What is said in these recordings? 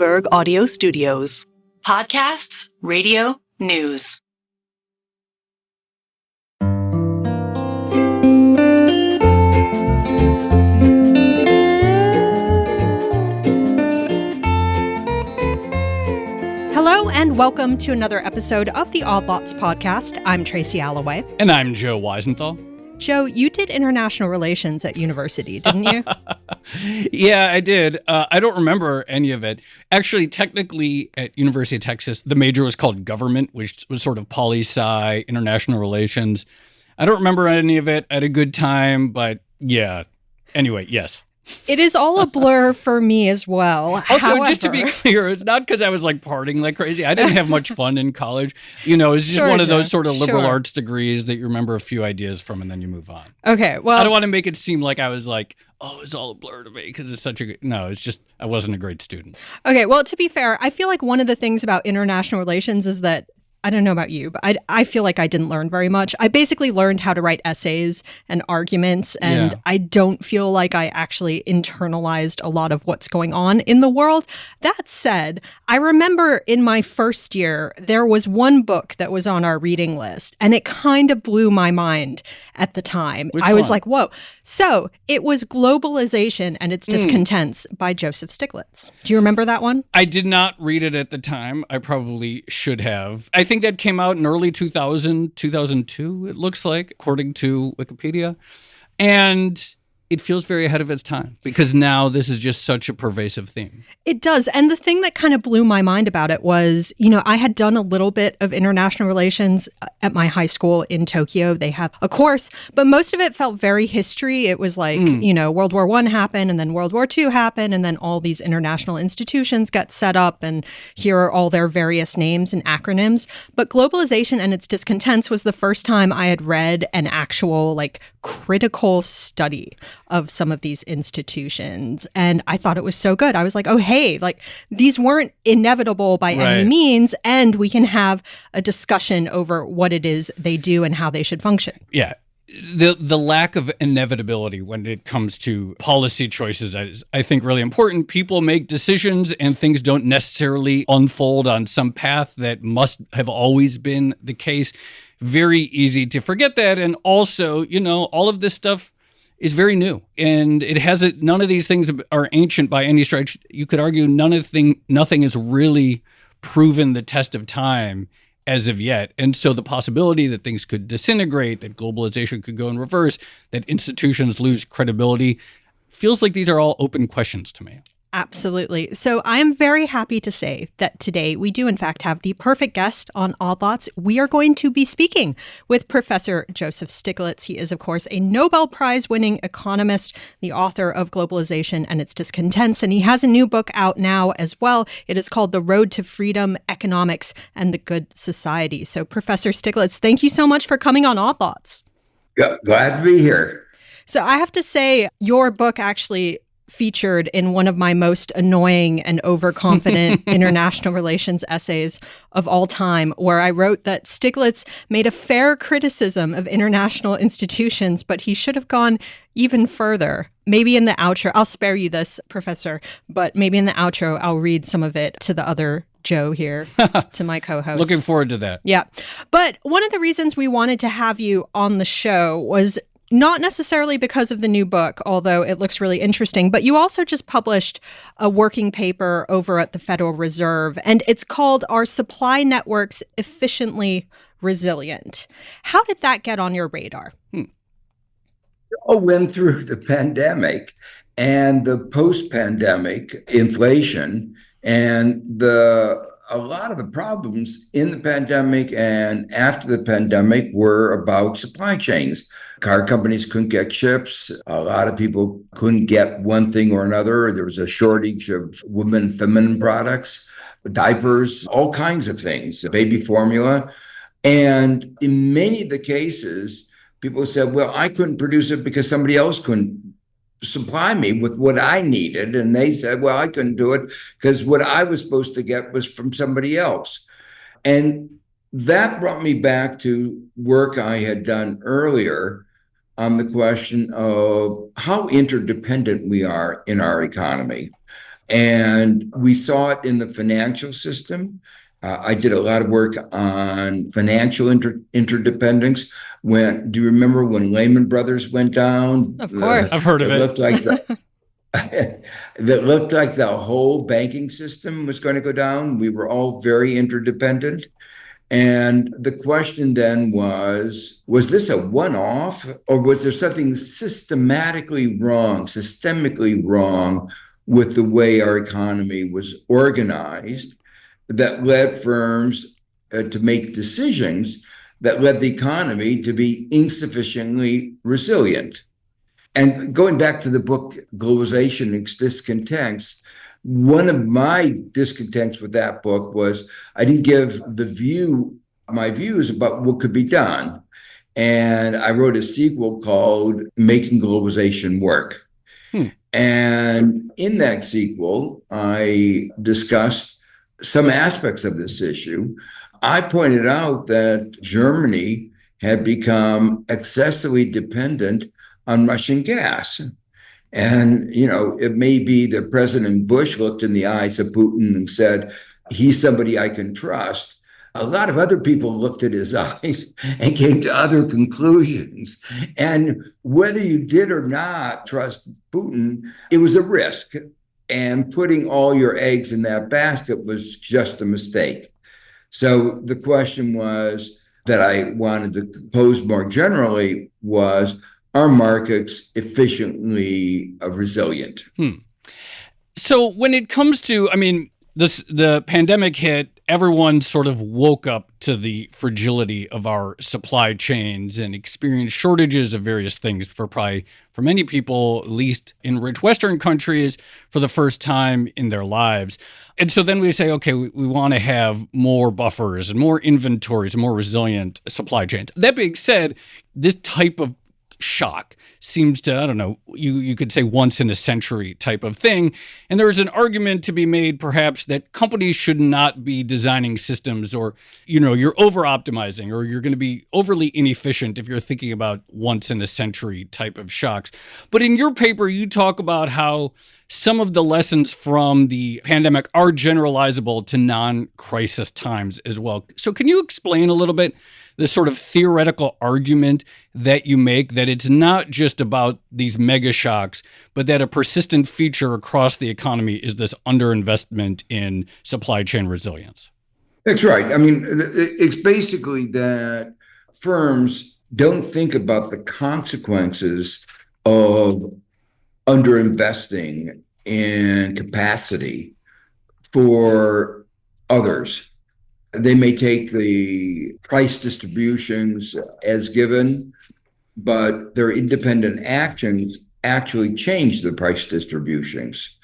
Bloomberg Audio Studios. Podcasts, radio, news. Hello and welcome to another episode of the Odd Lots podcast. I'm Tracy Alloway. And I'm Joe Weisenthal. Joe, you did international relations at university, didn't you? Yeah, I did. I don't remember any of it. Actually, technically, at University of Texas, the major was called government, which was sort of poli-sci, international relations. I don't remember any of it. I had a good time, but yeah. Anyway, yes. It is all a blur for me as well. Also, However, just to be clear, it's not because I was like partying like crazy. I didn't have much fun in college. You know, it's just one of those sort of liberal arts degrees that you remember a few ideas from and then you move on. Okay, well, I don't want to make it seem like I was like, oh, it's all a blur to me because it's such a good... No, it's just I wasn't a great student. Okay, well, to be fair, I feel like one of the things about international relations is that I don't know about you, but I feel like I didn't learn very much. I basically learned how to write essays and arguments, and I don't feel like I actually internalized a lot of what's going on in the world. That said, I remember in my first year, there was one book that was on our reading list, and it kind of blew my mind at the time. I was like, whoa. So it was Globalization and Its Discontents by Joseph Stiglitz. Do you remember that one? I did not read it at the time. I probably should have. I think that came out in early 2000, 2002, it looks like, according to Wikipedia. And it feels very ahead of its time because now this is just such a pervasive theme. It does. And the thing that kind of blew my mind about it was, you know, I had done a little bit of international relations at my high school in Tokyo. They have a course, but most of it felt very history. It was like, you know, World War I happened and then World War II happened and then all these international institutions got set up and here are all their various names and acronyms. But Globalization and Its Discontents was the first time I had read an actual like critical study of some of these institutions. And I thought it was so good. I was like, oh, hey, like these weren't inevitable by any means. And we can have a discussion over what it is they do and how they should function. Yeah. The lack of inevitability when it comes to policy choices is, I think, really important. People make decisions and things don't necessarily unfold on some path that must have always been the case. Very easy to forget that. And also, you know, all of this stuff is very new, and it hasn't. None of these things are ancient by any stretch. You could argue nothing has really proven the test of time as of yet. And so the possibility that things could disintegrate, that globalization could go in reverse, that institutions lose credibility, feels like these are all open questions to me. Absolutely. So I am very happy to say that today we do, in fact, have the perfect guest on Odd Lots. We are going to be speaking with Professor Joseph Stiglitz. He is, of course, a Nobel Prize-winning economist, the author of Globalization and Its Discontents, and he has a new book out now as well. It is called The Road to Freedom, Economics, and the Good Society. So, Professor Stiglitz, thank you so much for coming on Odd Lots. Yeah, glad to be here. So I have to say, your book actually featured in one of my most annoying and overconfident international relations essays of all time, where I wrote that Stiglitz made a fair criticism of international institutions, but he should have gone even further. Maybe in the outro, I'll spare you this, Professor, but maybe in the outro, I'll read some of it to the other Joe here, to my co-host. Looking forward to that. Yeah. But one of the reasons we wanted to have you on the show was not necessarily because of the new book, although it looks really interesting, but you also just published a working paper over at the Federal Reserve, and it's called Are Supply Networks Efficiently Resilient? How did that get on your radar? I went through the pandemic and the post-pandemic inflation and a lot of the problems in the pandemic and after the pandemic were about supply chains. Car companies couldn't get chips. A lot of people couldn't get one thing or another. There was a shortage of feminine products, diapers, all kinds of things, baby formula. And in many of the cases, people said, well, I couldn't produce it because somebody else couldn't supply me with what I needed. And they said, well, I couldn't do it because what I was supposed to get was from somebody else. And that brought me back to work I had done earlier on the question of how interdependent we are in our economy. And we saw it in the financial system. I did a lot of work on financial interdependence. Do you remember when Lehman Brothers went down? Of course. I've heard of it. Looked like that looked like the whole banking system was going to go down. We were all very interdependent. And the question then was this a one-off, or was there something systemically wrong with the way our economy was organized that led firms to make decisions that led the economy to be insufficiently resilient? And going back to the book, Globalization, Its Discontents, one of my discontents with that book was I didn't give my views about what could be done. And I wrote a sequel called Making Globalization Work. And in that sequel, I discussed some aspects of this issue. I pointed out that Germany had become excessively dependent on Russian gas. And, it may be that President Bush looked in the eyes of Putin and said, he's somebody I can trust. A lot of other people looked at his eyes and came to other conclusions. And whether you did or not trust Putin, it was a risk. And putting all your eggs in that basket was just a mistake. So the question was that I wanted to pose more generally was, are markets efficiently resilient? So when it comes to, the pandemic hit, everyone sort of woke up to the fragility of our supply chains and experienced shortages of various things for many people, at least in rich Western countries, for the first time in their lives. And so then we say, okay, we want to have more buffers and more inventories, more resilient supply chains. That being said, this type of shock seems to, I don't know, you could say once in a century type of thing. And there's an argument to be made perhaps that companies should not be designing systems or, you're over optimizing or you're going to be overly inefficient if you're thinking about once in a century type of shocks. But in your paper, you talk about how some of the lessons from the pandemic are generalizable to non-crisis times as well. So can you explain a little bit the sort of theoretical argument that you make that it's not just about these mega shocks, but that a persistent feature across the economy is this underinvestment in supply chain resilience? That's right. It's basically that firms don't think about the consequences of underinvesting in capacity for others. They may take the price distributions as given, but their independent actions actually change the price distributions.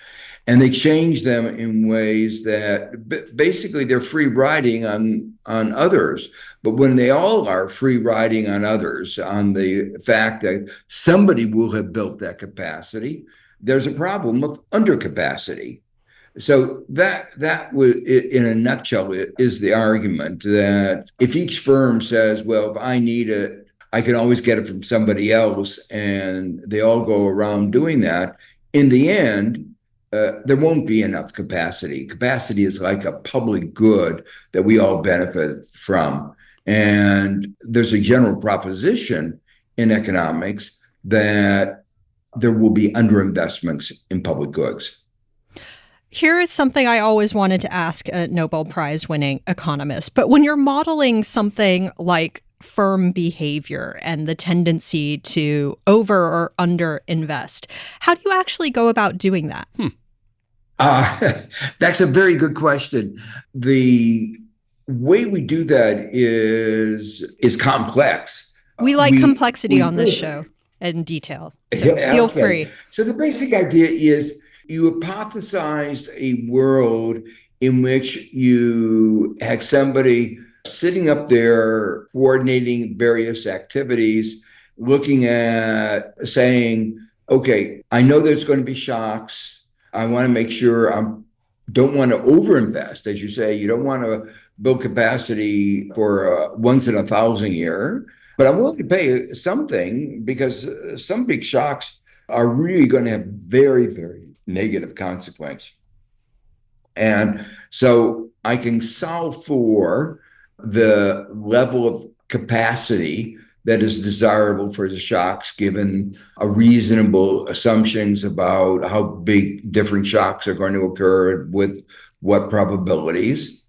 And they change them in ways that basically they're free riding on others. But when they all are free riding on others, on the fact that somebody will have built that capacity, there's a problem of undercapacity. So that was, in a nutshell, is the argument that if each firm says, well, if I need it, I can always get it from somebody else, and they all go around doing that, in the end, there won't be enough capacity. Capacity is like a public good that we all benefit from. And there's a general proposition in economics that there will be underinvestments in public goods. Here is something I always wanted to ask a Nobel Prize-winning economist. But when you're modeling something like firm behavior and the tendency to over or under invest, how do you actually go about doing that? That's a very good question. The way we do that is complex. We like complexity on this show and detail. So feel free. So the basic idea is you hypothesized a world in which you had somebody sitting up there coordinating various activities, looking at saying, okay, I know there's going to be shocks. I want to make sure I don't want to overinvest. As you say, you don't want to build capacity for once in 1,000 year, but I'm willing to pay something because some big shocks are really going to have very, very negative consequence. And so I can solve for the level of capacity that is desirable for the shocks, given a reasonable assumptions about how big different shocks are going to occur with what probabilities.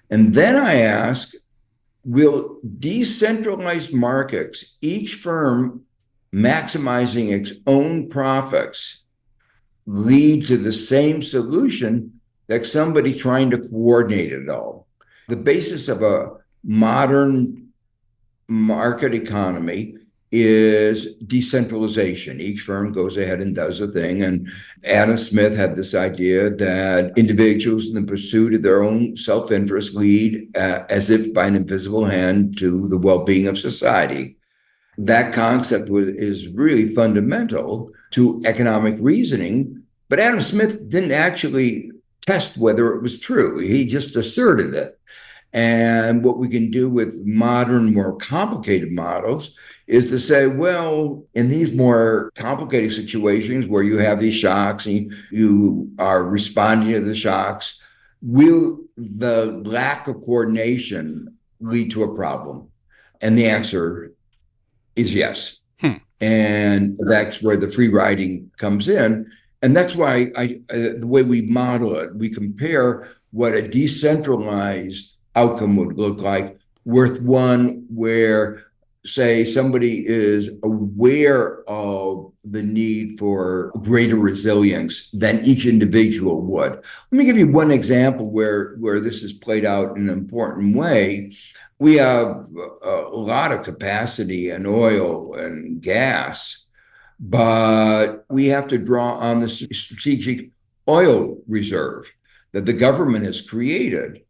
And then I ask, will decentralized markets, each firm maximizing its own profits, lead to the same solution that somebody trying to coordinate it all? The basis of a modern market economy is decentralization. Each firm goes ahead and does a thing. And Adam Smith had this idea that individuals in the pursuit of their own self-interest lead as if by an invisible hand to the well-being of society. That concept is really fundamental to economic reasoning, but Adam Smith didn't actually test whether it was true. He just asserted it. And what we can do with modern, more complicated models is to say, well, in these more complicated situations where you have these shocks and you are responding to the shocks, will the lack of coordination lead to a problem? And the answer is yes. And that's where the free riding comes in. And that's why the way we model it, we compare what a decentralized outcome would look like with one where, say, somebody is aware of the need for greater resilience than each individual would. Let me give you one example where this is played out in an important way. We have a lot of capacity in oil and gas, but we have to draw on the strategic oil reserve that the government has created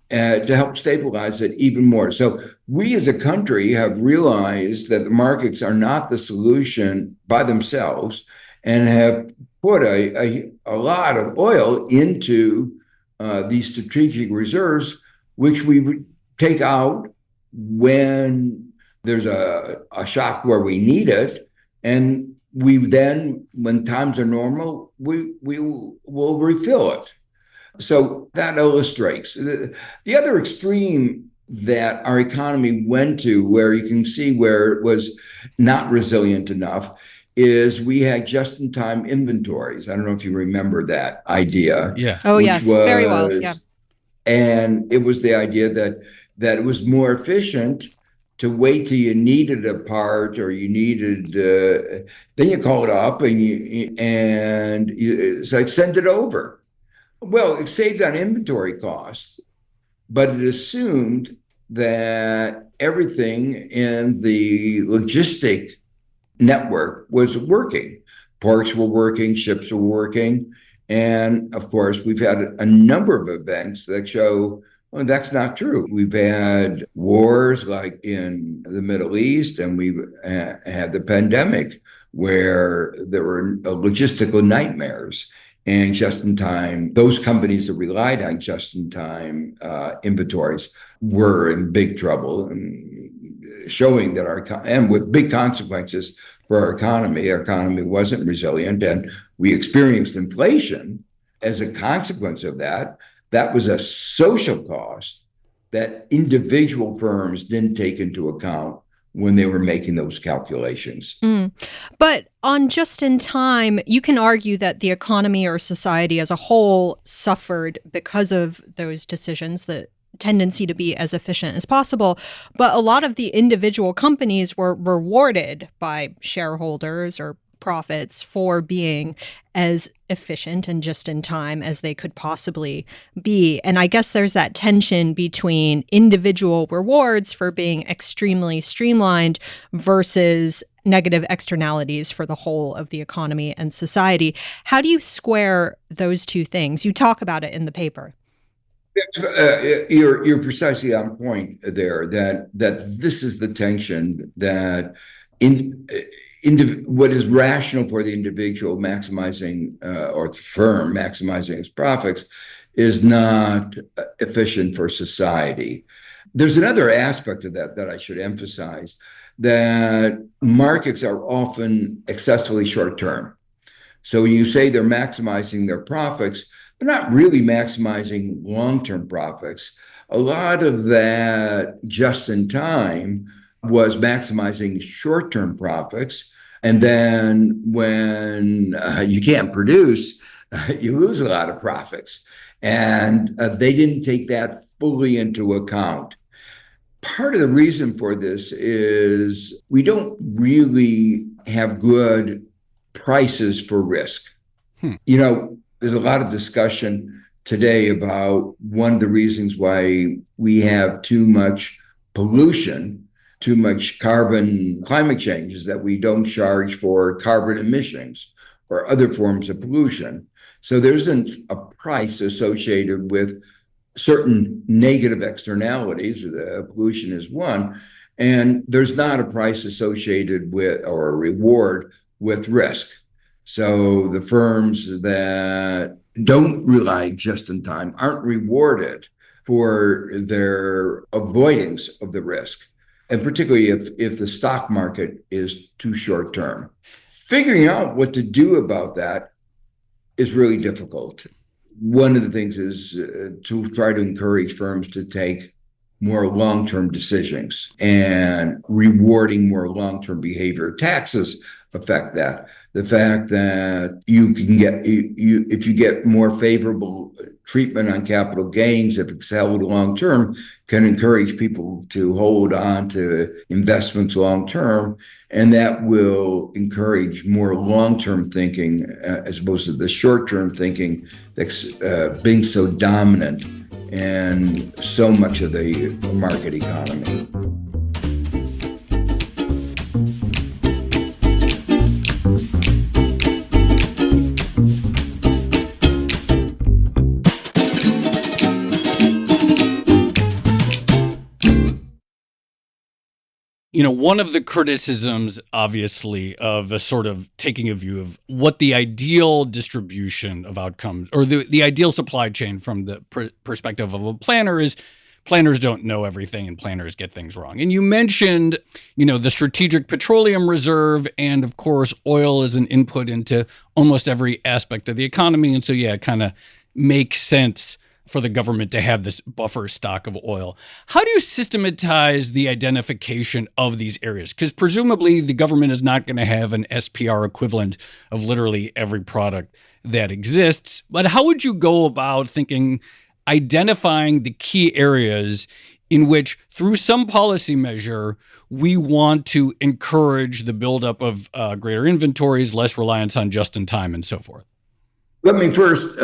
to help stabilize it even more. So we as a country have realized that the markets are not the solution by themselves and have put a lot of oil into these strategic reserves, which we take out when there's a shock where we need it. And we then, when times are normal, we will refill it. So that illustrates. The other extreme that our economy went to, where you can see where it was not resilient enough, is we had just-in-time inventories. I don't know if you remember that idea. Yeah. Oh, yes, very well. Yeah. And it was the idea that it was more efficient to wait till you needed a part or you needed, then you call it up and it's like, send it over. Well, it saved on inventory costs, but it assumed that everything in the logistic network was working. Ports were working, ships were working. And of course, we've had a number of events that show, well, that's not true. We've had wars like in the Middle East, and we've had the pandemic where there were logistical nightmares. And just-in-time, those companies that relied on just-in-time inventories were in big trouble, and showing that and with big consequences for our economy wasn't resilient, and we experienced inflation as a consequence of that. That was a social cost that individual firms didn't take into account when they were making those calculations. But on just in time, you can argue that the economy or society as a whole suffered because of those decisions, the tendency to be as efficient as possible. But a lot of the individual companies were rewarded by shareholders or profits for being as efficient and just in time as they could possibly be. And I guess there's that tension between individual rewards for being extremely streamlined versus negative externalities for the whole of the economy and society. How do you square those two things? You talk about it in the paper. You're precisely on point there, that this is the tension that what is rational for the individual maximizing or the firm maximizing its profits is not efficient for society. There's another aspect of that I should emphasize, that markets are often excessively short term. So when you say they're maximizing their profits, They're not really maximizing long-term profits. A lot of that just in time was maximizing short-term profits. And then when you can't produce, you lose a lot of profits. And they didn't take that fully into account. Part of the reason for this is we don't really have good prices for risk. There's a lot of discussion today about one of the reasons why we have too much pollution, too much carbon climate change is that we don't charge for carbon emissions or other forms of pollution. So there isn't a price associated with certain negative externalities. The pollution is one, and there's not a price associated with or a reward with risk. So the firms that don't rely just in time aren't rewarded for their avoidance of the risk, and particularly if the stock market is too short term. Figuring out what to do about that is really difficult. One of the things is to try to encourage firms to take more long-term decisions and rewarding more long-term behavior. Taxes affect that. The fact that you can get, if you get more favorable treatment on capital gains, if it's held long-term, can encourage people to hold on to investments long-term. And that will encourage more long-term thinking as opposed to the short-term thinking that's being so dominant in so much of the market economy. One of the criticisms, obviously, of a sort of taking a view of what the ideal distribution of outcomes or the ideal supply chain from the perspective of a planner is, planners don't know everything and planners get things wrong. And you mentioned, the Strategic Petroleum Reserve, and of course, oil is an input into almost every aspect of the economy. And so, it kind of makes sense for the government to have this buffer stock of oil. How do you systematize the identification of these areas? Because presumably the government is not going to have an SPR equivalent of literally every product that exists. But how would you go about identifying the key areas in which, through some policy measure, we want to encourage the buildup of greater inventories, less reliance on just in time, and so forth? Let me first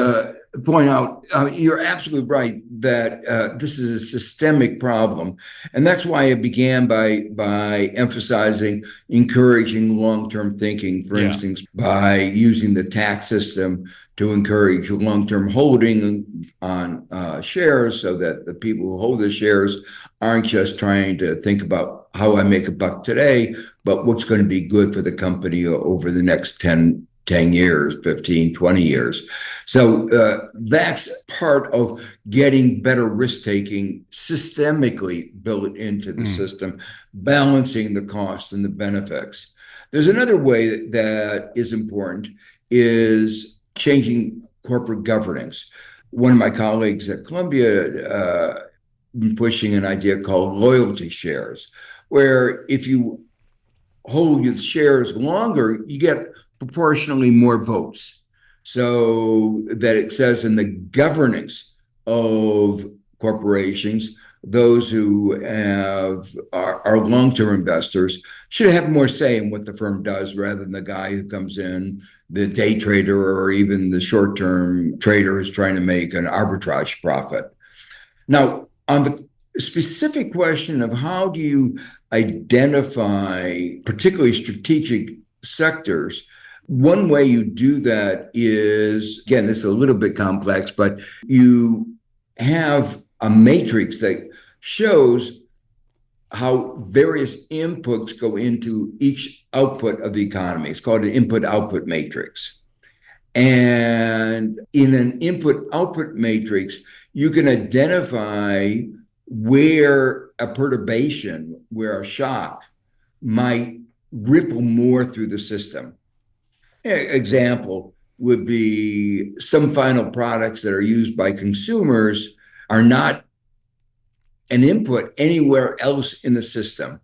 point out, you're absolutely right that this is a systemic problem. And that's why I began by emphasizing encouraging long-term thinking, for instance, by using the tax system to encourage long-term holding on shares so that the people who hold the shares aren't just trying to think about how I make a buck today, but what's going to be good for the company over the next 10 years, 15, 20 years. So that's part of getting better risk-taking systemically built into the system, balancing the costs and the benefits. There's another way that is important is changing corporate governance. One of my colleagues at Columbia been pushing an idea called loyalty shares, where if you hold your shares longer, you get proportionally more votes. So that it says in the governance of corporations, those who are long-term investors should have more say in what the firm does rather than the guy who comes in, the day trader, or even the short-term trader who's trying to make an arbitrage profit. Now, on the specific question of how do you identify particularly strategic sectors, one way you do that is, again, this is a little bit complex, but you have a matrix that shows how various inputs go into each output of the economy. It's called an input-output matrix. And in an input-output matrix, you can identify where a perturbation, where a shock might ripple more through the system. Example, would be some final products that are used by consumers are not an input anywhere else in the system.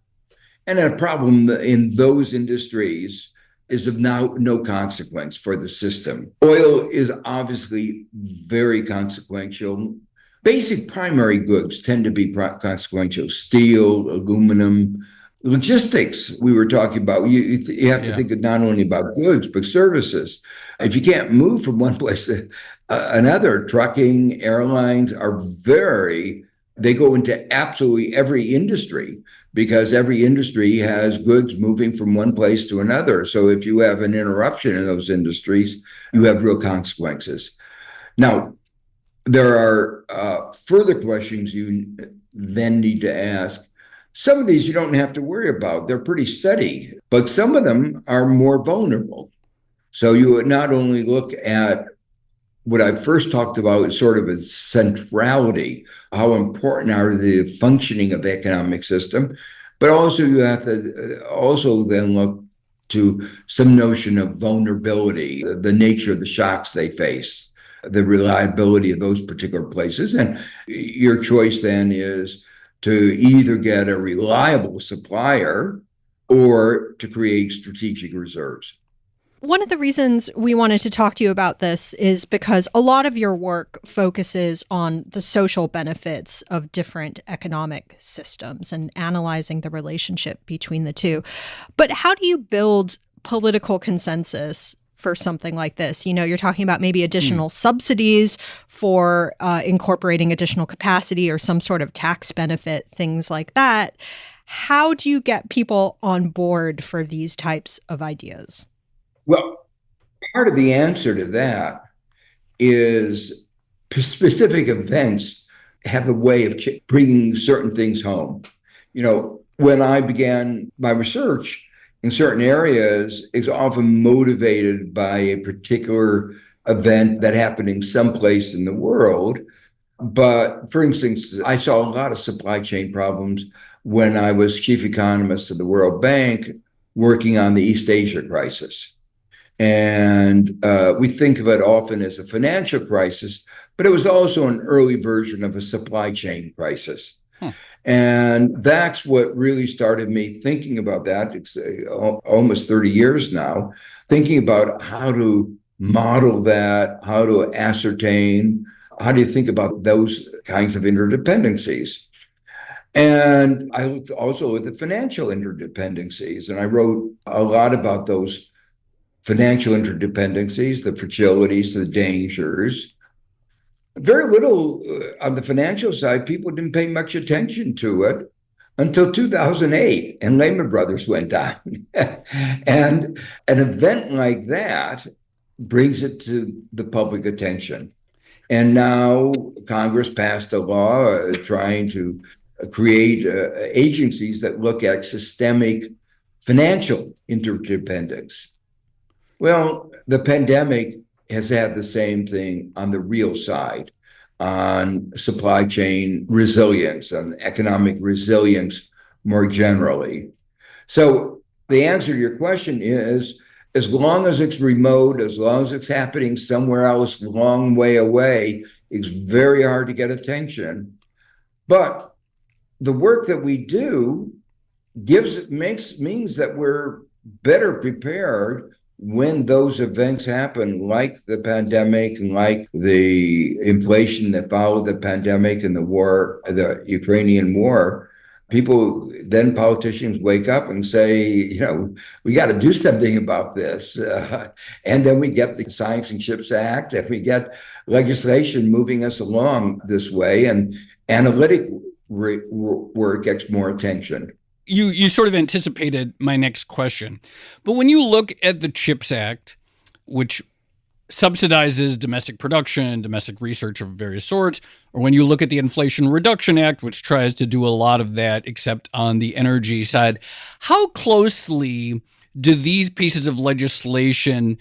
And a problem in those industries is of now no consequence for the system. Oil is obviously very consequential. Basic primary goods tend to be consequential. Steel, aluminum, logistics, we were talking about. You have to think not only about goods, but services. If you can't move from one place to another, trucking, airlines are they go into absolutely every industry, because every industry has goods moving from one place to another. So if you have an interruption in those industries, you have real consequences. Now, there are further questions you then need to ask. Some of these you don't have to worry about. They're pretty steady, but some of them are more vulnerable. So you would not only look at what I first talked about, sort of as centrality, how important are the functioning of the economic system, but also you have to also then look to some notion of vulnerability, the nature of the shocks they face, the reliability of those particular places. And your choice then is to either get a reliable supplier or to create strategic reserves. One of the reasons we wanted to talk to you about this is because a lot of your work focuses on the social benefits of different economic systems and analyzing the relationship between the two. But how do you build political consensus for something like this? You know, you're talking about maybe additional subsidies for incorporating additional capacity or some sort of tax benefit, things like that. How do you get people on board for these types of ideas? Well, part of the answer to that is specific events have a way of bringing certain things home. You know, when I began my research in certain areas, it's often motivated by a particular event that happened in some place in the world. But for instance, I saw a lot of supply chain problems when I was chief economist of the World Bank working on the East Asia crisis. And we think of it often as a financial crisis, but it was also an early version of a supply chain crisis. And that's what really started me thinking about that. It's almost 30 years now, thinking about how to model that, how to ascertain, how do you think about those kinds of interdependencies? And I looked also at the financial interdependencies, and I wrote a lot about those financial interdependencies, the fragilities, the dangers. Very little on the financial side, people didn't pay much attention to it until 2008, and Lehman Brothers went down. And an event like that brings it to the public attention. And now Congress passed a law trying to create agencies that look at systemic financial interdependence. Well, the pandemic has had the same thing on the real side, on supply chain resilience, on economic resilience more generally. So the answer to your question is, as long as it's remote, as long as it's happening somewhere else a long way away, it's very hard to get attention. But the work that we do means that we're better prepared when those events happen, like the pandemic and like the inflation that followed the pandemic and the war, the Ukrainian war. Politicians wake up and say, you know, we got to do something about this. And then we get the Science and Chips Act, and we get legislation moving us along this way, and analytic work gets more attention. You sort of anticipated my next question. But when you look at the CHIPS Act, which subsidizes domestic production, domestic research of various sorts, or when you look at the Inflation Reduction Act, which tries to do a lot of that, except on the energy side, how closely do these pieces of legislation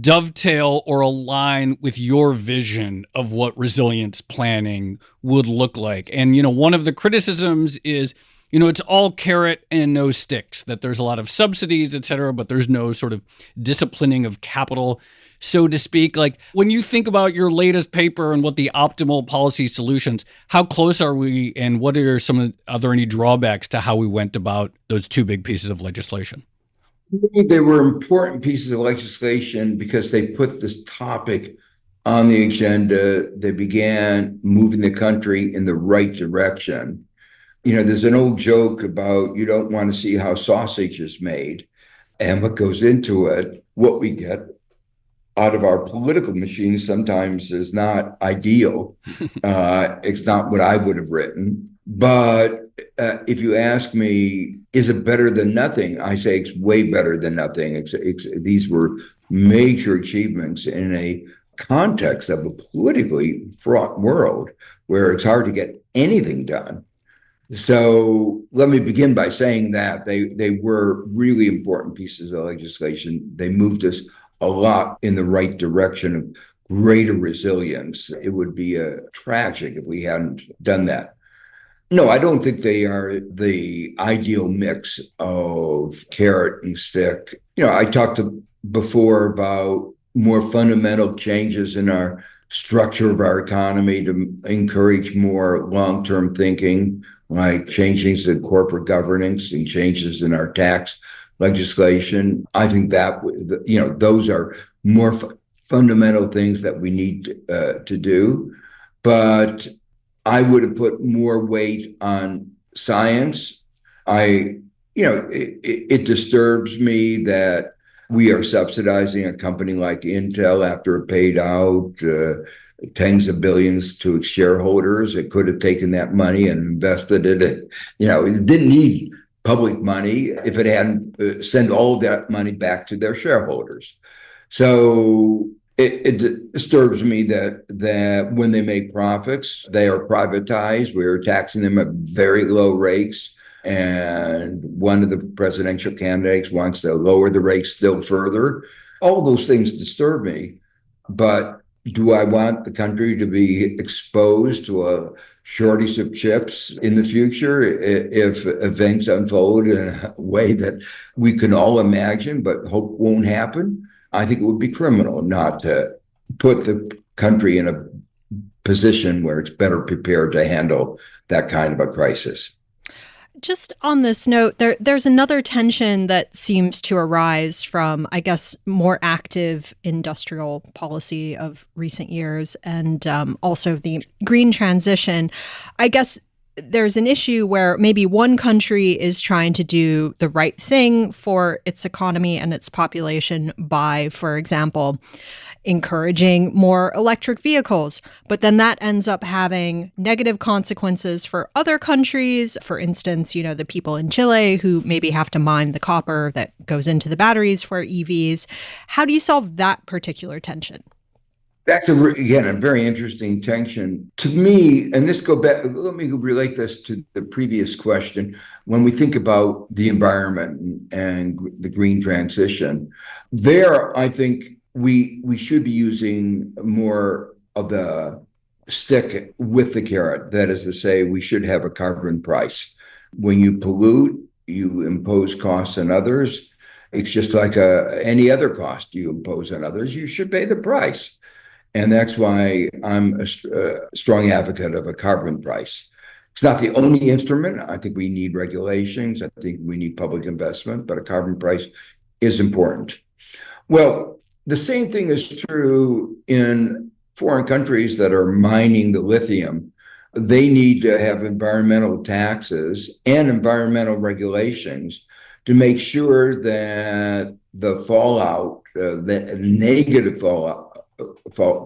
dovetail or align with your vision of what resilience planning would look like? And, you know, one of the criticisms is it's all carrot and no sticks, that there's a lot of subsidies, et cetera, but there's no sort of disciplining of capital, so to speak. Like, when you think about your latest paper and what the optimal policy solutions, how close are we, and are there any drawbacks to how we went about those two big pieces of legislation? They were important pieces of legislation because they put this topic on the agenda. They began moving the country in the right direction. There's an old joke about you don't want to see how sausage is made and what goes into it. What we get out of our political machine sometimes is not ideal. It's not what I would have written. But if you ask me, is it better than nothing? I say it's way better than nothing. These were major achievements in a context of a politically fraught world where it's hard to get anything done. So let me begin by saying that they were really important pieces of legislation. They moved us a lot in the right direction of greater resilience. It would be tragic if we hadn't done that. No, I don't think they are the ideal mix of carrot and stick. I talked before about more fundamental changes in our structure of our economy to encourage more long-term thinking, like changes in corporate governance and changes in our tax legislation. I think that, those are more fundamental things that we need to do. But I would have put more weight on science. It disturbs me that we are subsidizing a company like Intel after it paid out tens of billions to its shareholders. It could have taken that money and invested it. It didn't need public money if it hadn't sent all that money back to their shareholders. So it disturbs me that when they make profits, they are privatized. We're taxing them at very low rates. And one of the presidential candidates wants to lower the rates still further. All those things disturb me. But do I want the country to be exposed to a shortage of chips in the future if events unfold in a way that we can all imagine but hope won't happen? I think it would be criminal not to put the country in a position where it's better prepared to handle that kind of a crisis. Just on this note, there's another tension that seems to arise from, I guess, more active industrial policy of recent years and also the green transition. I guess there's an issue where maybe one country is trying to do the right thing for its economy and its population by, for example, encouraging more electric vehicles. But then that ends up having negative consequences for other countries. For instance, the people in Chile who maybe have to mine the copper that goes into the batteries for EVs. How do you solve that particular tension? That's again a very interesting tension to me. And let me relate this to the previous question. When we think about the environment and the green transition, there, I think we should be using more of the stick with the carrot. That is to say, we should have a carbon price. When you pollute, you impose costs on others. It's just like any other cost you impose on others. You should pay the price. And that's why I'm a strong advocate of a carbon price. It's not the only instrument. I think we need regulations. I think we need public investment, but a carbon price is important. Well, the same thing is true in foreign countries that are mining the lithium. They need to have environmental taxes and environmental regulations to make sure that the fallout, the negative fallout,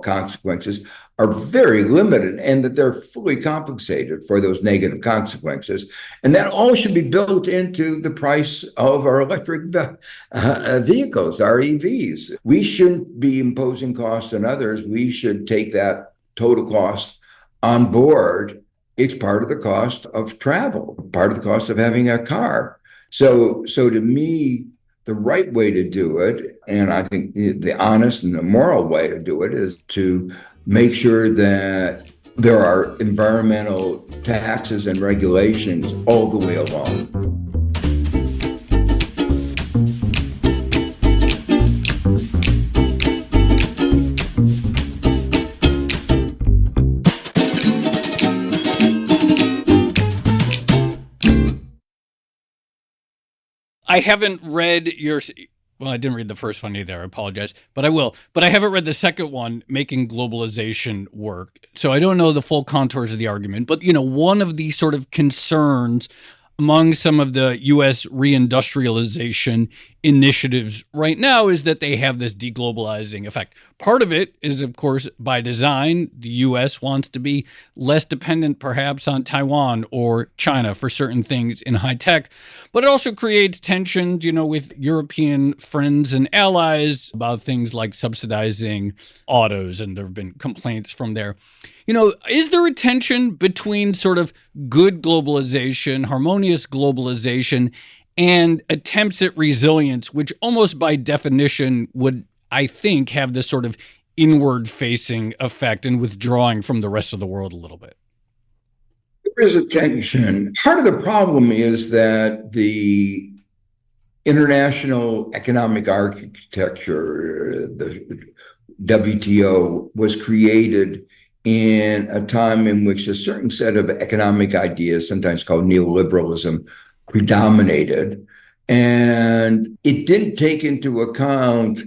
consequences are very limited and that they're fully compensated for those negative consequences. And that all should be built into the price of our electric vehicles, our EVs. We shouldn't be imposing costs on others. We should take that total cost on board. It's part of the cost of travel, part of the cost of having a car. So to me, the right way to do it, and I think the honest and the moral way to do it, is to make sure that There are environmental taxes and regulations all the way along. I haven't read your, well, I didn't read the first one either. I apologize, but I will. But I haven't read the second one, Making Globalization Work. So I don't know the full contours of the argument. But, one of the sort of concerns among some of the U.S. reindustrialization initiatives right now is that they have this deglobalizing effect. Part of it is, of course, by design. The U.S. wants to be less dependent, perhaps, on Taiwan or China for certain things in high tech. But it also creates tensions, with European friends and allies about things like subsidizing autos, and there have been complaints from there. Is there a tension between sort of good globalization, harmonious globalization, and attempts at resilience, which almost by definition would, I think, have this sort of inward-facing effect and withdrawing from the rest of the world a little bit? There is a tension. Part of the problem is that the international economic architecture, the WTO, was created in a time in which a certain set of economic ideas, sometimes called neoliberalism, predominated. And it didn't take into account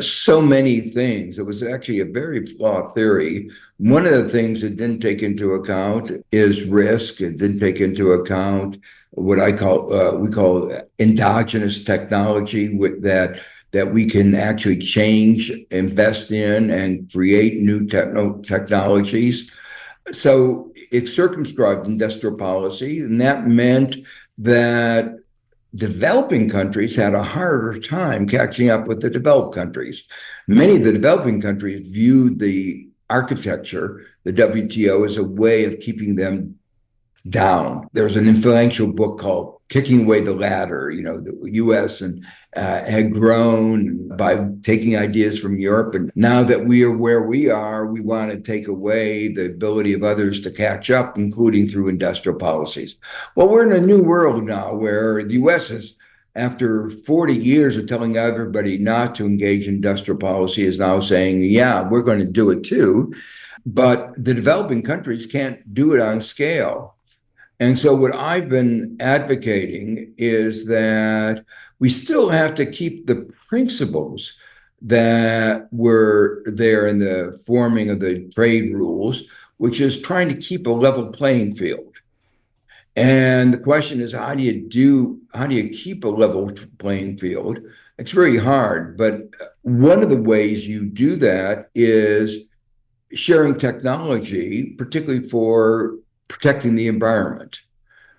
so many things. It was actually a very flawed theory. One of the things it didn't take into account is risk. It didn't take into account what we call endogenous technology that we can actually change, invest in, and create new technologies. So it circumscribed industrial policy, and that meant that developing countries had a harder time catching up with the developed countries. Many of the developing countries viewed the architecture, the WTO, as a way of keeping them down. There's an influential book called Kicking Away the Ladder. The U.S. had grown by taking ideas from Europe. And now that we are where we are, we want to take away the ability of others to catch up, including through industrial policies. Well, we're in a new world now where the U.S. is, after 40 years of telling everybody not to engage in industrial policy, is now saying, yeah, we're going to do it too. But the developing countries can't do it on scale. And so what I've been advocating is that we still have to keep the principles that were there in the forming of the trade rules, which is trying to keep a level playing field. And the question is, how do you keep a level playing field? It's very hard, but one of the ways you do that is sharing technology, particularly for protecting the environment.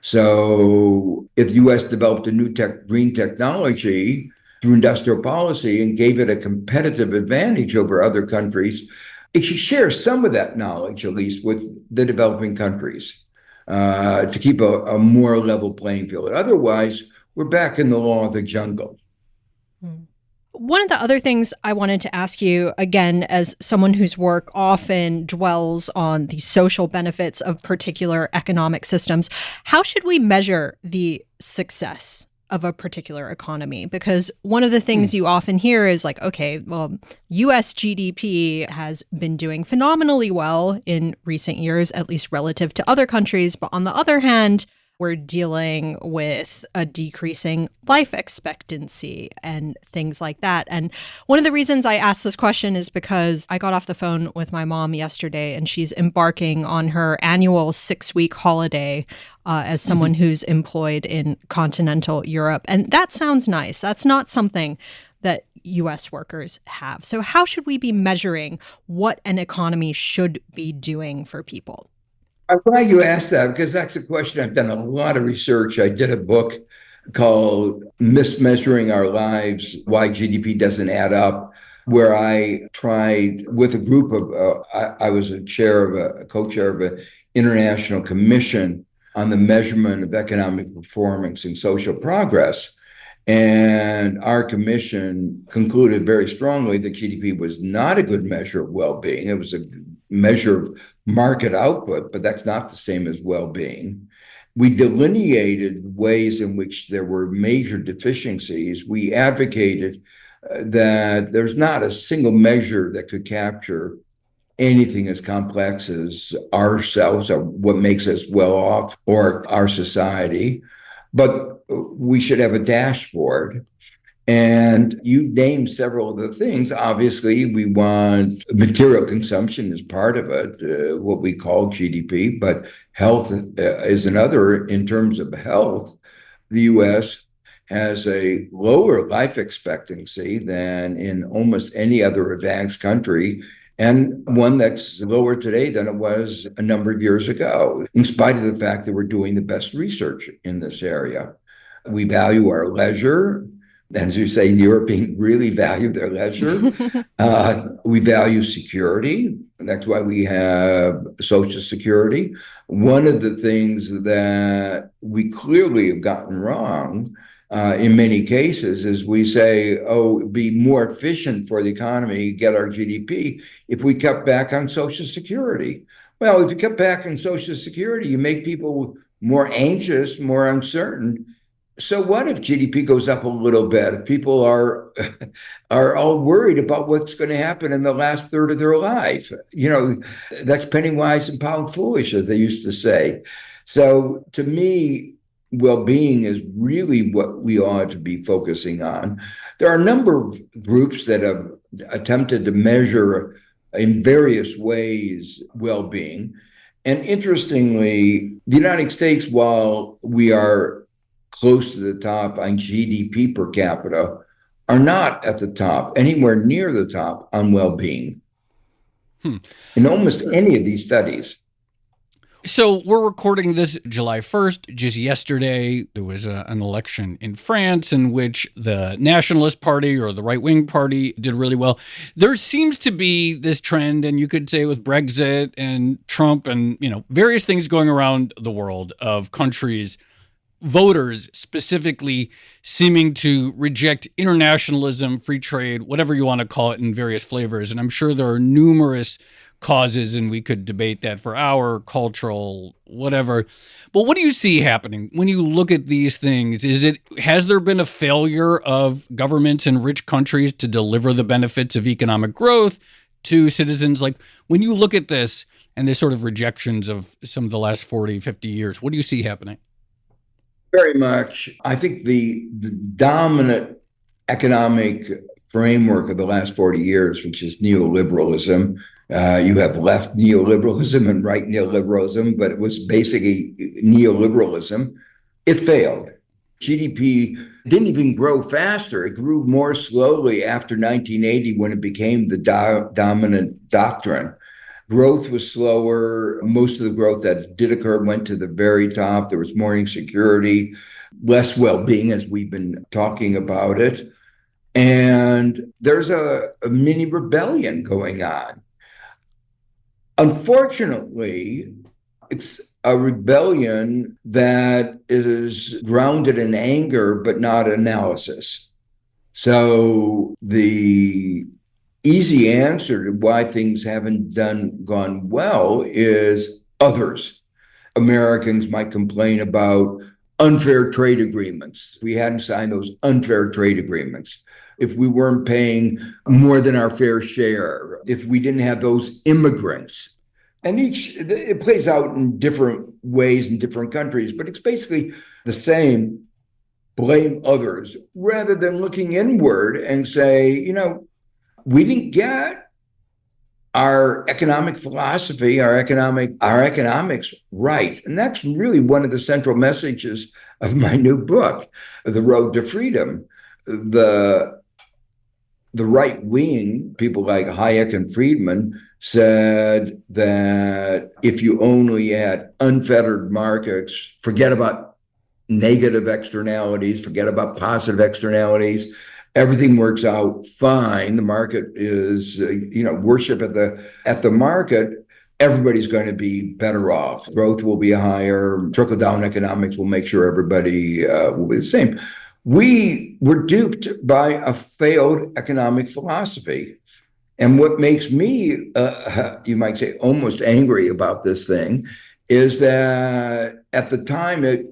So if the U.S. developed a new green technology through industrial policy and gave it a competitive advantage over other countries, it should share some of that knowledge, at least, with the developing countries to keep a more level playing field. Otherwise, we're back in the law of the jungle. One of the other things I wanted to ask you, again, as someone whose work often dwells on the social benefits of particular economic systems, how should we measure the success of a particular economy? Because one of the things you often hear is like, okay, well, US GDP has been doing phenomenally well in recent years, at least relative to other countries. But on the other hand, we're dealing with a decreasing life expectancy and things like that. And one of the reasons I asked this question is because I got off the phone with my mom yesterday, and she's embarking on her annual 6-week holiday as someone who's employed in continental Europe. And that sounds nice. That's not something that U.S. workers have. So how should we be measuring what an economy should be doing for people? I'm glad you asked that, because that's a question I've done a lot of research. I did a book called Mismeasuring Our Lives, Why GDP Doesn't Add Up, where I tried with a group of, I was a co-chair of an international commission on the measurement of economic performance and social progress. And our commission concluded very strongly that GDP was not a good measure of well-being. It was a measure of market output, but that's not the same as well-being. We delineated ways in which there were major deficiencies. We advocated that there's not a single measure that could capture anything as complex as ourselves or what makes us well off or our society, but we should have a dashboard. And you named several of the things. Obviously, we want material consumption as part of it, what we call GDP, but health is another. In terms of health, the U.S. has a lower life expectancy than in almost any other advanced country, and one that's lower today than it was a number of years ago, in spite of the fact that we're doing the best research in this area. We value our leisure. As you say, the Europeans really value their leisure. We value security. That's why we have Social Security. One of the things that we clearly have gotten wrong in many cases is we say, oh, it'd be more efficient for the economy, get our GDP, if we cut back on Social Security. Well, if you cut back on Social Security, you make people more anxious, more uncertain. So what if GDP goes up a little bit? If people are all worried about what's going to happen in the last third of their life, that's penny wise and pound foolish, as they used to say. So to me, well-being is really what we ought to be focusing on. There are a number of groups that have attempted to measure in various ways well-being. And interestingly, the United States, while we are close to the top on GDP per capita, are not at the top, anywhere near the top on well-being in almost any of these studies. So we're recording this July 1st. Just yesterday, there was an election in France in which the Nationalist Party or the right-wing party did really well. There seems to be this trend, and you could say with Brexit and Trump and various things going around the world of countries, voters specifically seeming to reject internationalism, free trade, whatever you want to call it in various flavors. And I'm sure there are numerous causes, and we could debate that for our cultural, whatever. But what do you see happening when you look at these things? Has there been a failure of governments in rich countries to deliver the benefits of economic growth to citizens? Like, when you look at this and this sort of rejections of some of the last 40, 50 years, what do you see happening? Very much. I think the dominant economic framework of the last 40 years, which is neoliberalism, you have left neoliberalism and right neoliberalism, but it was basically neoliberalism. It failed. GDP didn't even grow faster. It grew more slowly after 1980 when it became the dominant doctrine. Growth was slower. Most of the growth that did occur went to the very top. There was more insecurity, less well-being, as we've been talking about it. And there's a mini rebellion going on. Unfortunately, it's a rebellion that is grounded in anger, but not analysis. So the easy answer to why things haven't gone well is others. Americans might complain about unfair trade agreements. We hadn't signed those unfair trade agreements. If we weren't paying more than our fair share, if we didn't have those immigrants. And it plays out in different ways in different countries, but it's basically the same. Blame others rather than looking inward and say, we didn't get our economic philosophy, our economics right. And that's really one of the central messages of my new book, The Road to Freedom. The right wing, people like Hayek and Friedman, said that if you only had unfettered markets, forget about negative externalities, forget about positive externalities, everything works out fine. The market is, worship at the market. Everybody's going to be better off. Growth will be higher. Trickle-down economics will make sure everybody will be the same. We were duped by a failed economic philosophy. And what makes me, you might say, almost angry about this thing is that at the time it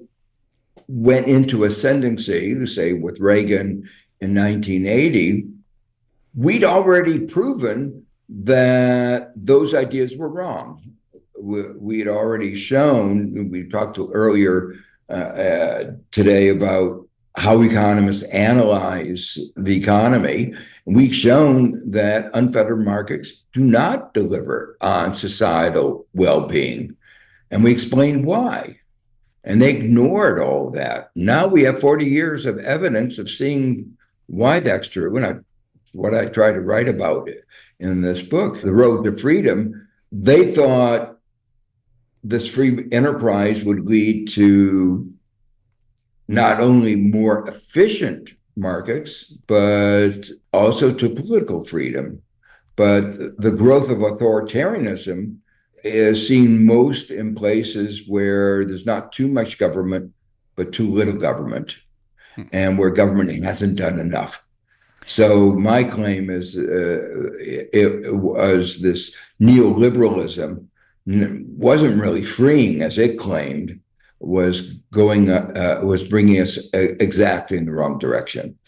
went into ascendancy, say with Reagan in 1980, we'd already proven that those ideas were wrong. We had already shown, we talked to earlier today about how economists analyze the economy. We've shown that unfettered markets do not deliver on societal well-being. And we explained why. And they ignored all of that. Now we have 40 years of evidence of seeing why that's true. And what I try to write about in this book, The Road to Freedom, they thought this free enterprise would lead to not only more efficient markets, but also to political freedom. But the growth of authoritarianism is seen most in places where there's not too much government, but too little government, and where government hasn't done enough. So my claim is it was this neoliberalism wasn't really freeing, as it claimed, was bringing us exactly in the wrong direction.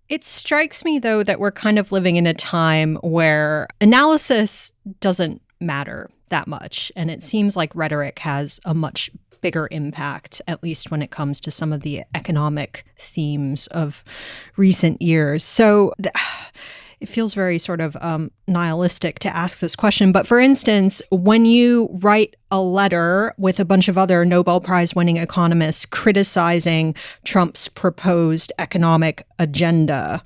It strikes me, though, that we're kind of living in a time where analysis doesn't matter that much. And it seems like rhetoric has a much bigger impact, at least when it comes to some of the economic themes of recent years. So it feels very sort of nihilistic to ask this question. But for instance, when you write a letter with a bunch of other Nobel Prize-winning economists criticizing Trump's proposed economic agenda,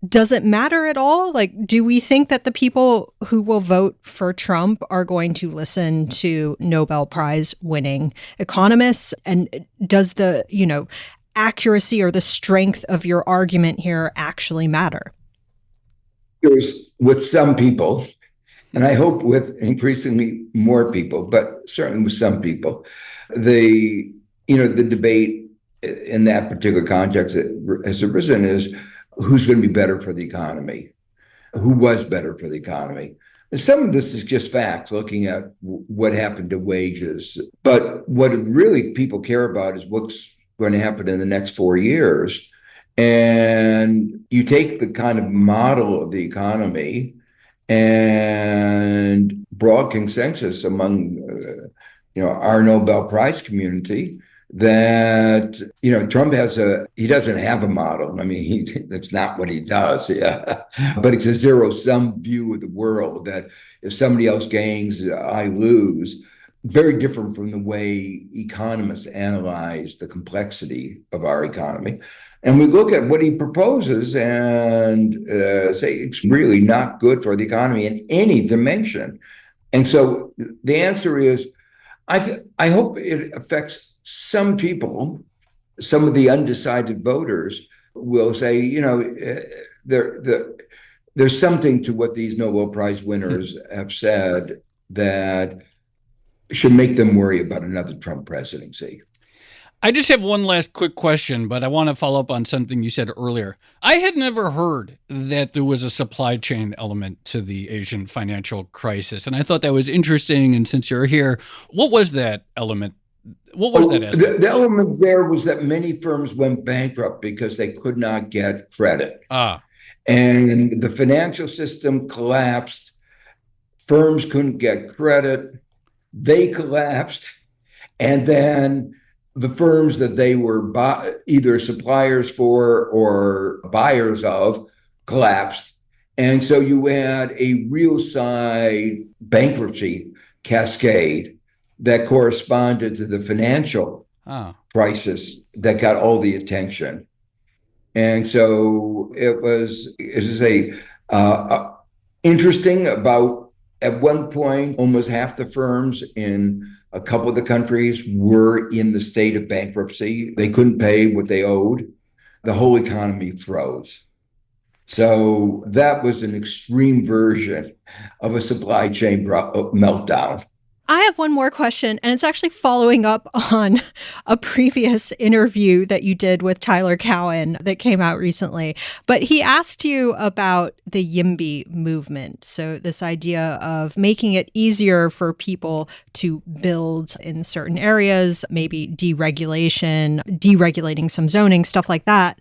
does it matter at all? Like, do we think that the people who will vote for Trump are going to listen to Nobel Prize-winning economists? And does the, accuracy or the strength of your argument here actually matter? With some people, and I hope with increasingly more people, but certainly with some people, the debate in that particular context that has arisen is who's going to be better for the economy, who was better for the economy. And some of this is just facts, looking at what happened to wages. But what really people care about is what's going to happen in the next 4 years. And you take the kind of model of the economy and broad consensus among our Nobel Prize community that Trump he doesn't have a model. I mean, that's not what he does. Yeah. But it's a zero-sum view of the world that if somebody else gains, I lose. Very different from the way economists analyze the complexity of our economy. And we look at what he proposes and say it's really not good for the economy in any dimension. And so the answer is, I hope it affects some people. Some of the undecided voters will say, there's something to what these Nobel Prize winners have said that should make them worry about another Trump presidency. I just have one last quick question, but I want to follow up on something you said earlier. I had never heard that there was a supply chain element to the Asian financial crisis, and I thought that was interesting. And since you're here, what was that element? What was that aspect? The element there was that many firms went bankrupt because they could not get credit. And the financial system collapsed. Firms couldn't get credit. They collapsed. And then the firms that they were either suppliers for or buyers of collapsed. And so you had a real side bankruptcy cascade that corresponded to the financial crisis that got all the attention. And so it was, as I say, interesting. About at one point, almost half the firms in a couple of the countries were in the state of bankruptcy. They couldn't pay what they owed. The whole economy froze. So that was an extreme version of a supply chain meltdown. I have one more question, and it's actually following up on a previous interview that you did with Tyler Cowen that came out recently. But he asked you about the YIMBY movement. So this idea of making it easier for people to build in certain areas, maybe deregulating some zoning, stuff like that.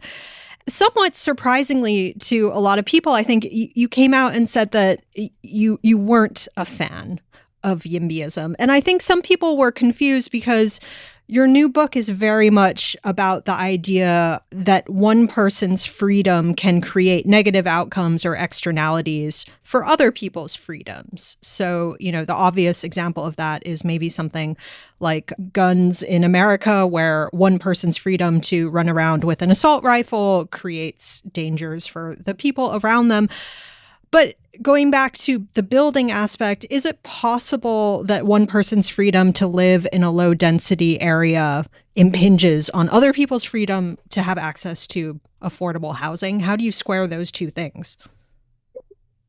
Somewhat surprisingly to a lot of people, I think you came out and said that you weren't a fan of YIMBYism. And I think some people were confused because your new book is very much about the idea that one person's freedom can create negative outcomes or externalities for other people's freedoms. So, the obvious example of that is maybe something like guns in America, where one person's freedom to run around with an assault rifle creates dangers for the people around them. But going back to the building aspect, is it possible that one person's freedom to live in a low density area impinges on other people's freedom to have access to affordable housing? How do you square those two things?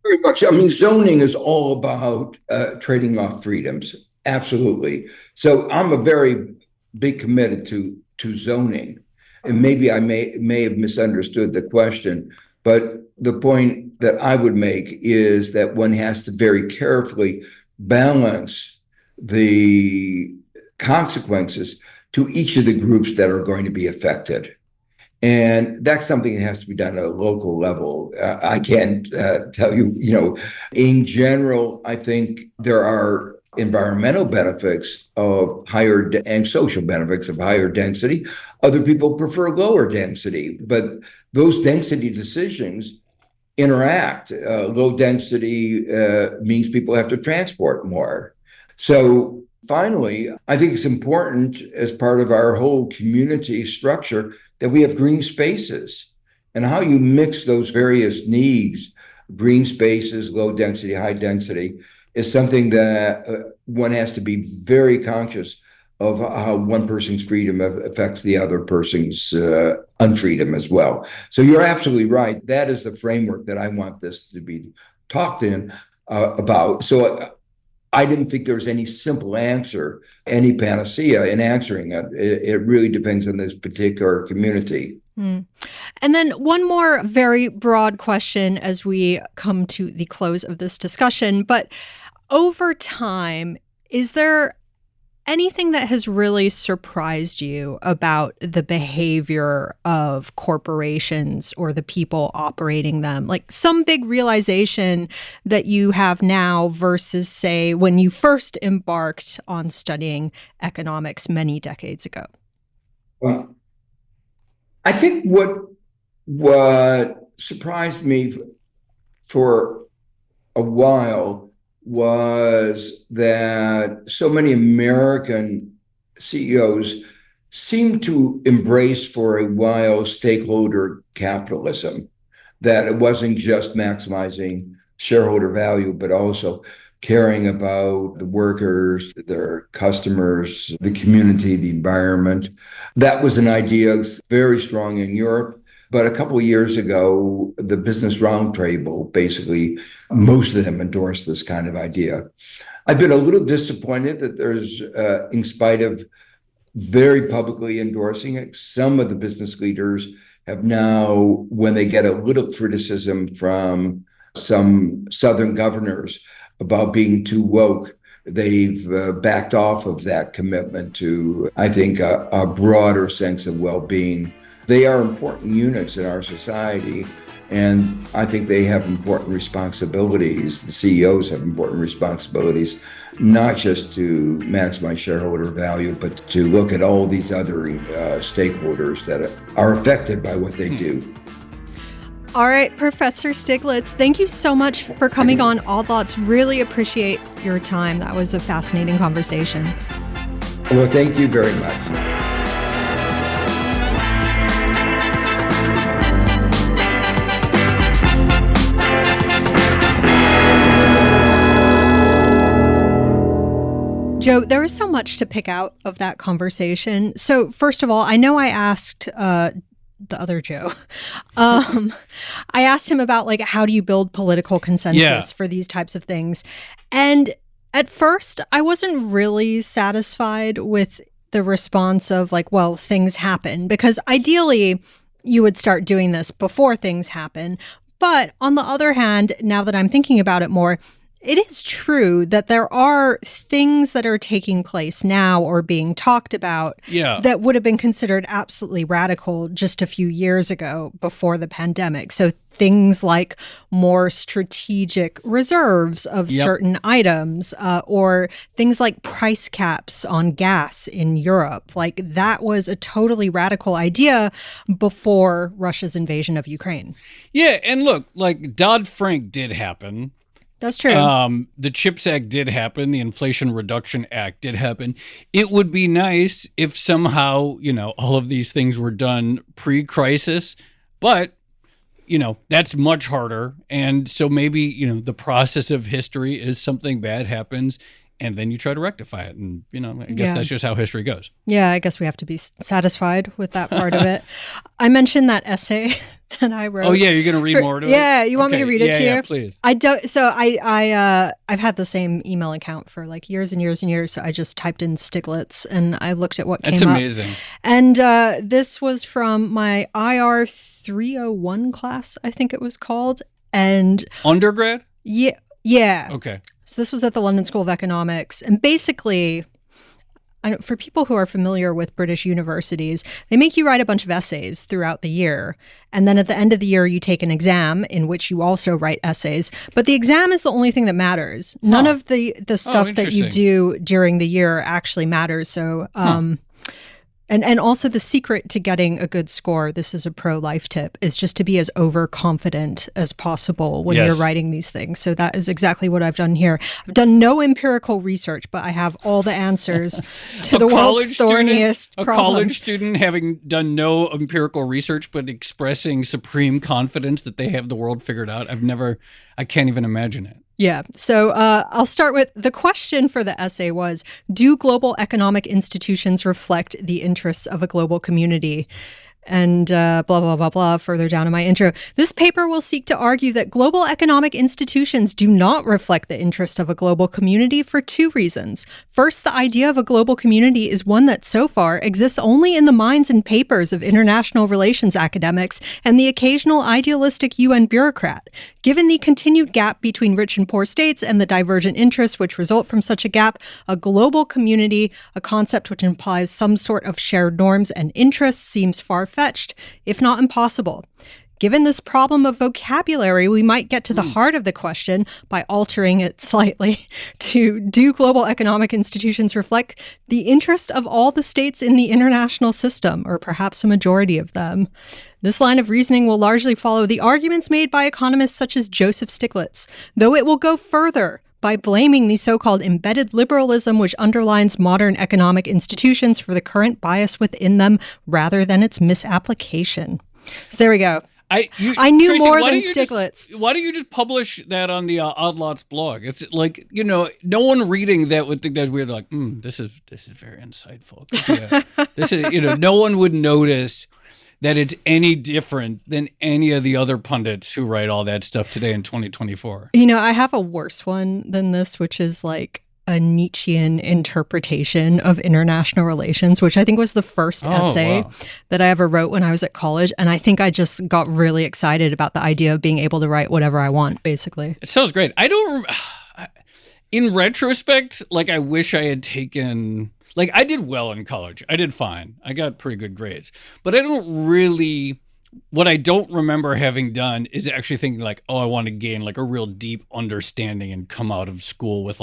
Very much. I mean, zoning is all about trading off freedoms. Absolutely. So I'm a very big committed to zoning. And maybe I may have misunderstood the question, but the point that I would make is that one has to very carefully balance the consequences to each of the groups that are going to be affected. And that's something that has to be done at a local level. I can't tell you, in general, I think there are environmental benefits of higher and social benefits of higher density. Other people prefer lower density, but those density decisions interact. Low density means people have to transport more. So finally, I think it's important as part of our whole community structure that we have green spaces, and how you mix those various needs, green spaces, low density, high density, is something that one has to be very conscious of how one person's freedom affects the other person's unfreedom as well. So you're absolutely right. That is the framework that I want this to be talked in about. So I didn't think there was any simple answer, any panacea in answering it. It really depends on this particular community. And then one more very broad question as we come to the close of this discussion. But over time, is there anything that has really surprised you about the behavior of corporations or the people operating them? Like some big realization that you have now versus, say, when you first embarked on studying economics many decades ago? Well, I think what surprised me for a while was that so many American CEOs seemed to embrace for a while stakeholder capitalism, that it wasn't just maximizing shareholder value, but also caring about the workers, their customers, the community, the environment. That was an idea very strong in Europe. But a couple of years ago, the Business Roundtable, basically, most of them endorsed this kind of idea. I've been a little disappointed that there's, in spite of very publicly endorsing it, some of the business leaders have now, when they get a little criticism from some Southern governors about being too woke, they've backed off of that commitment to, I think, a broader sense of well-being. They are important units in our society, and I think they have important responsibilities. The CEOs have important responsibilities, not just to maximize shareholder value, but to look at all these other stakeholders that are affected by what they do. All right, Professor Stiglitz, thank you so much for coming on All Thoughts. Really appreciate your time. That was a fascinating conversation. Well, thank you very much. Joe, there was so much to pick out of that conversation. So first of all, I know I asked the other Joe, I asked him about, like, how do you build political consensus for these types of things? And At first, I wasn't really satisfied with the response of like, well, things happen, because ideally you would start doing this before things happen. But on the other hand, now that I'm thinking about it more, it is true that there are things that are taking place now or being talked about that would have been considered absolutely radical just a few years ago before the pandemic. So things like more strategic reserves of certain items, or things like price caps on gas in Europe. Like that was a totally radical idea before Russia's invasion of Ukraine. Yeah, and look, like Dodd-Frank did happen. That's true. The CHIPS Act did happen. The Inflation Reduction Act did happen. It would be nice if somehow, all of these things were done pre-crisis, but, that's much harder. And so maybe, the process of history is something bad happens and then you try to rectify it. And, I guess that's just how history goes. Yeah, I guess we have to be satisfied with that part of it. I mentioned that essay that I wrote. Oh, yeah, you're going to read more to it? Yeah, you want me to read it to you? Yeah, please. I don't. So I've had the same email account for like years and years and years. So I just typed in Stiglitz and I looked at what came up. That's amazing. And this was from my IR 301 class, I think it was called. And undergrad? Yeah. Okay. So this was at the London School of Economics. And basically, for people who are familiar with British universities, they make you write a bunch of essays throughout the year. And then at the end of the year, you take an exam in which you also write essays. But the exam is the only thing that matters. None of the stuff that you do during the year actually matters. So And also the secret to getting a good score, this is a pro-life tip, is just to be as overconfident as possible when you're writing these things. So that is exactly what I've done here. I've done no empirical research, but I have all the answers to the world's thorniest problems. A college student having done no empirical research, but expressing supreme confidence that they have the world figured out. I can't even imagine it. Yeah. So I'll start with the question for the essay was, do global economic institutions reflect the interests of a global community? And blah, blah, blah, blah, further down in my intro. This paper will seek to argue that global economic institutions do not reflect the interest of a global community for two reasons. First, the idea of a global community is one that so far exists only in the minds and papers of international relations academics and the occasional idealistic UN bureaucrat. Given the continued gap between rich and poor states and the divergent interests which result from such a gap, a global community, a concept which implies some sort of shared norms and interests, seems far-fetched, if not impossible. Given this problem of vocabulary, we might get to the heart of the question by altering it slightly to, do global economic institutions reflect the interest of all the states in the international system, or perhaps a majority of them? This line of reasoning will largely follow the arguments made by economists such as Joseph Stiglitz, though it will go further by blaming the so-called embedded liberalism which underlines modern economic institutions for the current bias within them rather than its misapplication. So there we go. I knew Tracy, more than Stiglitz. Why don't you just publish that on the Odd Lots blog? It's like, no one reading that would think that's weird. Like, this is very insightful. This is, no one would notice that it's any different than any of the other pundits who write all that stuff today in 2024. I have a worse one than this, which is like a Nietzschean interpretation of international relations, which I think was the first essay that I ever wrote when I was at college. And I think I just got really excited about the idea of being able to write whatever I want, basically. It sounds great. In retrospect, I wish I had taken... I did well in college. I did fine. I got pretty good grades. But I don't really... What I don't remember having done is actually thinking I want to gain a real deep understanding and come out of school with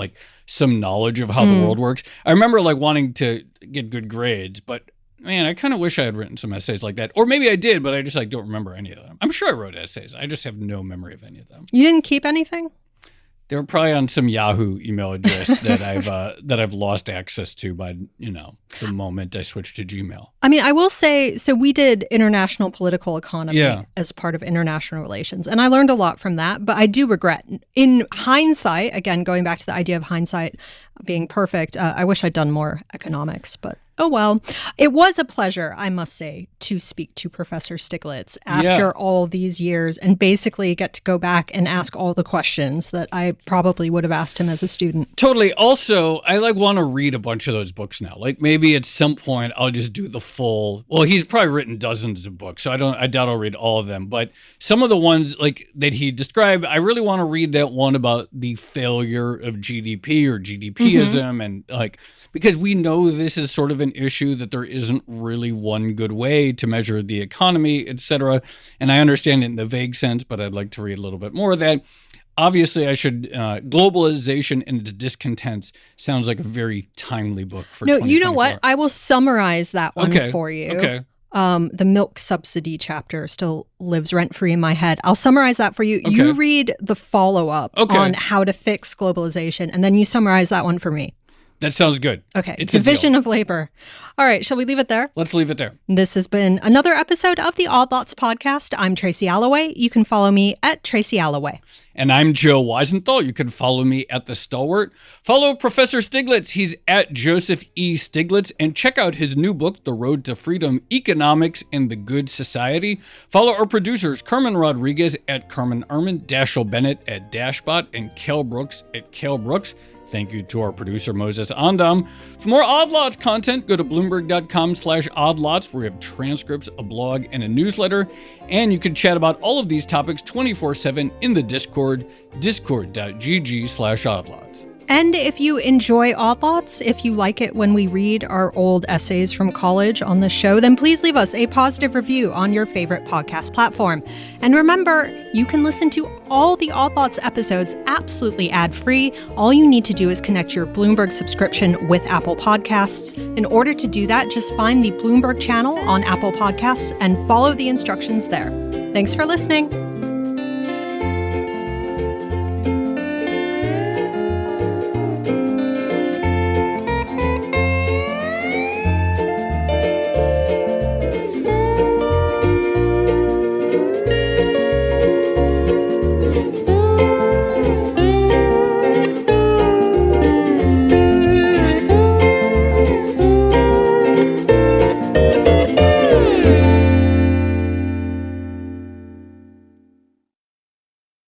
some knowledge of how the world works. I remember wanting to get good grades, but man, I kind of wish I had written some essays like that. Or maybe I did, but I just don't remember any of them. I'm sure I wrote essays. I just have no memory of any of them. You didn't keep anything? They were probably on some Yahoo email address that I've lost access to by the moment I switched to Gmail. I mean, I will say, so we did international political economy as part of international relations, and I learned a lot from that. But I do regret, in hindsight, again going back to the idea of hindsight, being perfect. I wish I'd done more economics, but oh well. It was a pleasure, I must say, to speak to Professor Stiglitz after all these years and basically get to go back and ask all the questions that I probably would have asked him as a student. Totally. Also, I want to read a bunch of those books now. Like maybe at some point I'll just do the full. Well, he's probably written dozens of books, so I doubt I'll read all of them. But some of the ones like that he described, I really want to read that one about the failure of GDP or GDPism, and like because we know this is sort of an issue that there isn't really one good way to measure the economy, et cetera. And I understand it in the vague sense, but I'd like to read a little bit more of that. Obviously, I should. Globalization and the Discontents sounds like a very timely book for 2024. No, you know what? I will summarize that one for you. Okay. The milk subsidy chapter still lives rent-free in my head. I'll summarize that for you. Okay. You read the follow-up on how to fix globalization, and then you summarize that one for me. That sounds good. Okay. It's Division of labor. All right. Shall we leave it there? Let's leave it there. This has been another episode of the Odd Lots podcast. I'm Tracy Alloway. You can follow me at Tracy Alloway. And I'm Joe Weisenthal. You can follow me at The Stalwart. Follow Professor Stiglitz. He's at Joseph E. Stiglitz. And check out his new book, The Road to Freedom, Economics and the Good Society. Follow our producers, Carmen Rodriguez at Carmen Armin, Dashiell Bennett at Dashbot, and Kel Brooks at Kel Brooks. Thank you to our producer, Moses Andam. For more Odd Lots content, go to Bloomberg.com/oddlots, where we have transcripts, a blog, and a newsletter. And you can chat about all of these topics 24/7 in the Discord, discord.gg/oddlots. And if you enjoy Odd Lots, if you like it when we read our old essays from college on the show, then please leave us a positive review on your favorite podcast platform. And remember, you can listen to all the Odd Lots episodes absolutely ad-free. All you need to do is connect your Bloomberg subscription with Apple Podcasts. In order to do that, just find the Bloomberg channel on Apple Podcasts and follow the instructions there. Thanks for listening.